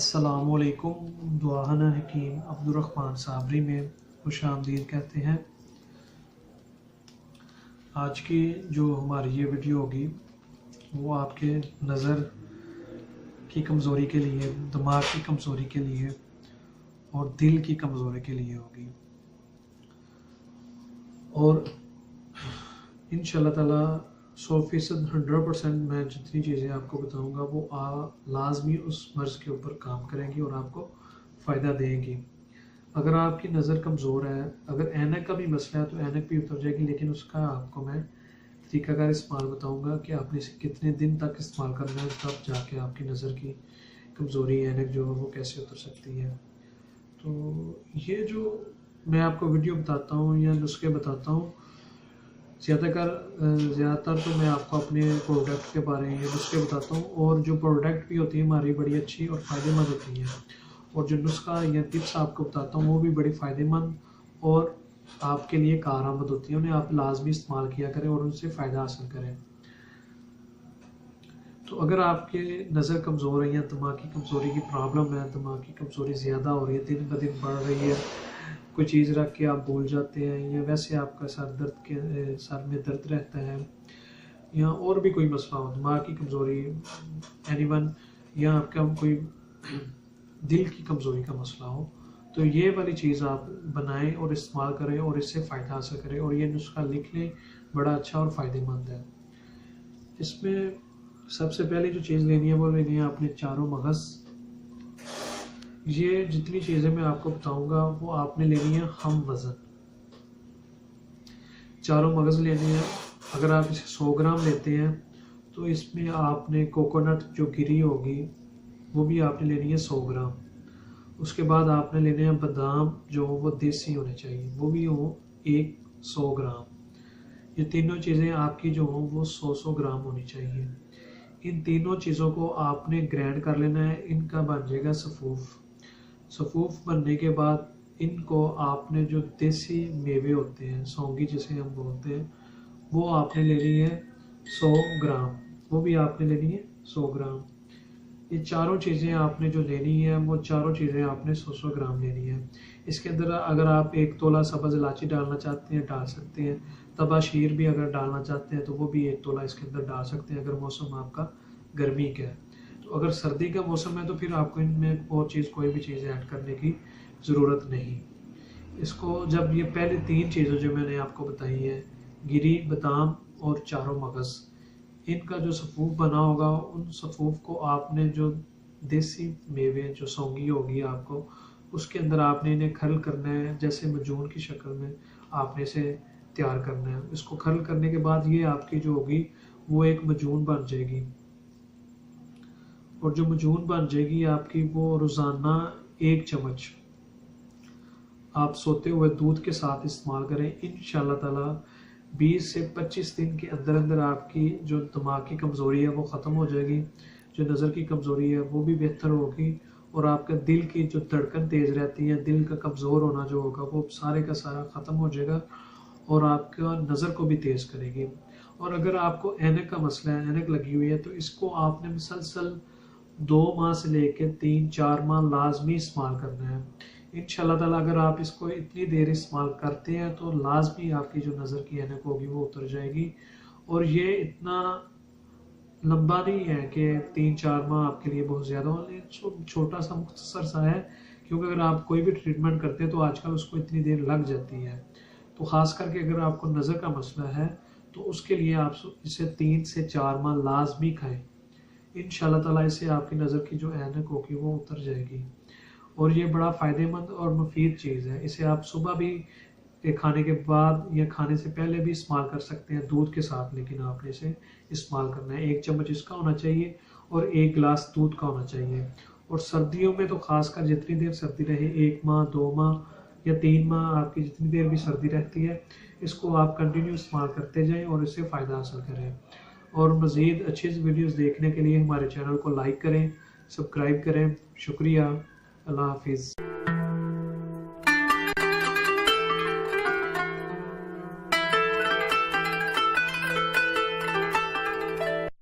अस्सलामुअलैकुम। दुआना हकीम अब्दुर्रहमान साबरी में खुशामदीद कहते हैं। आज की जो हमारी ये वीडियो होगी वो आपके नज़र की कमज़ोरी के लिए, दिमाग की कमज़ोरी के लिए और दिल की कमज़ोरी के लिए होगी। और इंशाल्लाह ताला 100% 100% मैं जितनी चीज़ें आपको बताऊंगा वो लाजमी उस मर्ज़ के ऊपर काम करेंगी और आपको फ़ायदा देंगी। अगर आपकी नज़र कमज़ोर है, अगर ऐनक का भी मसला है तो ऐनक भी उतर जाएगी, लेकिन उसका आपको मैं तरीक़ाकार इस्तेमाल बताऊंगा कि आपने इसे कितने दिन तक इस्तेमाल करना है, तब जाके आपकी नज़र की कमज़ोरी ऐनक जो है वो कैसे उतर सकती है। तो ये जो मैं आपको वीडियो बताता हूँ या नुस्खे बताता हूँ, ज़्यादातर तो मैं आपको अपने प्रोडक्ट के बारे में नुस्खे बताता हूँ, और जो प्रोडक्ट भी होती है हमारी बड़ी अच्छी और फ़ायदेमंद होती है, और जो नुस्खा या टिप्स आपको बताता हूँ वो भी बड़ी फ़ायदेमंद और आपके लिए कारआमद होती है। उन्हें आप लाजमी इस्तेमाल किया करें और उनसे फ़ायदा हासिल करें। तो अगर आपके नज़र कमज़ोर है या दिमाग की कमज़ोरी की प्रॉब्लम है, दिमाग की कमज़ोरी ज़्यादा हो रही है, दिन ब दिन बढ़ रही है, कोई चीज़ रख के आप भूल जाते हैं, या वैसे आपका सर में दर्द रहता है, या और भी कोई मसला हो, दिमाग की कमज़ोरी एनीवन, या आपका कोई दिल की कमज़ोरी का मसला हो, तो ये वाली चीज़ आप बनाएं और इस्तेमाल करें और इससे फ़ायदा हासिल करें। और ये नुस्खा लिख लें, बड़ा अच्छा और फ़ायदेमंद है। इसमें सबसे पहले जो चीज़ लेनी है वो लेनी है आपने चारों मगज़। ये जितनी चीज़ें मैं आपको बताऊंगा वो आपने लेनी है हम वज़न। चारों मगज़ लेने हैं। अगर आप इसे 100 ग्राम लेते हैं तो इसमें आपने कोकोनट जो गिरी होगी वो भी आपने लेनी है 100 ग्राम। उसके बाद आपने लेने हैं बादाम जो वो देसी होने चाहिए, वो भी हो 100 ग्राम। ये तीनों चीज़ें आपकी जो हो वो 100 ग्राम होनी चाहिए। इन तीनों चीज़ों को आपने ग्राइंड कर लेना है। इनका बन जाएगा सफ़ूफ। सफ़ूफ बनने के बाद इनको आपने जो देसी मेवे होते हैं, सौंगी जिसे हम बोलते हैं, वो आपने लेनी है 100 ग्राम। वो भी आपने लेनी है 100 ग्राम। ये चारों चीज़ें आपने जो लेनी है वो चारों चीज़ें आपने 100 ग्राम लेनी है। इसके अंदर अगर आप 1 तोला सब्ज़ इलायची डालना चाहते हैं डाल सकते हैं। तबाशीर भी अगर डालना चाहते हैं तो वो भी 1 तोला इसके अंदर डाल सकते हैं, अगर मौसम आपका गर्मी का है। तो अगर सर्दी का मौसम है तो फिर आपको इनमें और कोई भी चीज़ ऐड करने की ज़रूरत नहीं। इसको जब ये पहले 3 चीज़ें जो मैंने आपको बताई हैं, गिरी, बादाम और चारों मगज़, इनका जो सफ़ूफ बना होगा, उन सफ़ूफ को आपने जो देसी मेवे जो सौंगी होगी आपको, उसके अंदर आपने इन्हें खरल करना है। जैसे मजून की शक्ल में आपने इसे तैयार करना है। इसको खरल करने के बाद ये आपकी जो होगी वो एक मजून बन जाएगी, और जो मजून बन जाएगी आपकी वो रोज़ाना 1 चम्मच आप सोते हुए दूध के साथ इस्तेमाल करें। इंशाल्लाह ताला 20 से 25 दिन के अंदर अंदर आपकी जो दिमाग की कमज़ोरी है वो ख़त्म हो जाएगी, जो नज़र की कमज़ोरी है वो भी बेहतर होगी, और आपका दिल की जो धड़कन तेज़ रहती है, दिल का कमज़ोर होना जो होगा वो सारे का सारा ख़त्म हो जाएगा, और आपका नज़र को भी तेज़ करेगी। और अगर आपको ऐनक का मसला है, ऐनक लगी हुई है, तो इसको आपने मुसलसल 2 माह से लेकर 3-4 माह लाजमी इस्तेमाल करना है। इंशाल्लाह ताला अगर आप इसको इतनी देर इस्तेमाल करते हैं तो लाजमी आपकी जो नज़र की ऐनक होगी वो उतर जाएगी। और ये इतना लंबा नहीं है कि 3-4 माह आपके लिए बहुत ज़्यादा हो, छोटा सा मुख्तसर सा है, क्योंकि अगर आप कोई भी ट्रीटमेंट करते हैं तो आजकल उसको इतनी देर लग जाती है। तो ख़ास करके अगर आपको नज़र का मसला है तो उसके लिए आप इसे 3 से 4 माह लाजमी खाएँ। इंशाल्लाह ताला इससे आपकी नज़र की जो ऐनक होगी वो उतर जाएगी। और ये बड़ा फ़ायदेमंद और मुफीद चीज़ है। इसे आप सुबह भी खाने के बाद या खाने से पहले भी इस्तेमाल कर सकते हैं दूध के साथ, लेकिन आपने इसे इस्तेमाल करना है। 1 चम्मच इसका होना चाहिए और 1 गिलास दूध का होना चाहिए। और सर्दियों में तो ख़ासकर जितनी देर सर्दी रहे, 1 माह, 2 माह या 3 माह, आपकी जितनी देर भी सर्दी रहती है, इसको आप कंटिन्यू इस्तेमाल करते जाएँ और इससे फ़ायदा हासिल करें। और मज़ीद अच्छी वीडियोज़ देखने के लिए हमारे चैनल को लाइक करें, सब्सक्राइब करें। शुक्रिया। अल्लाह हाफिज़।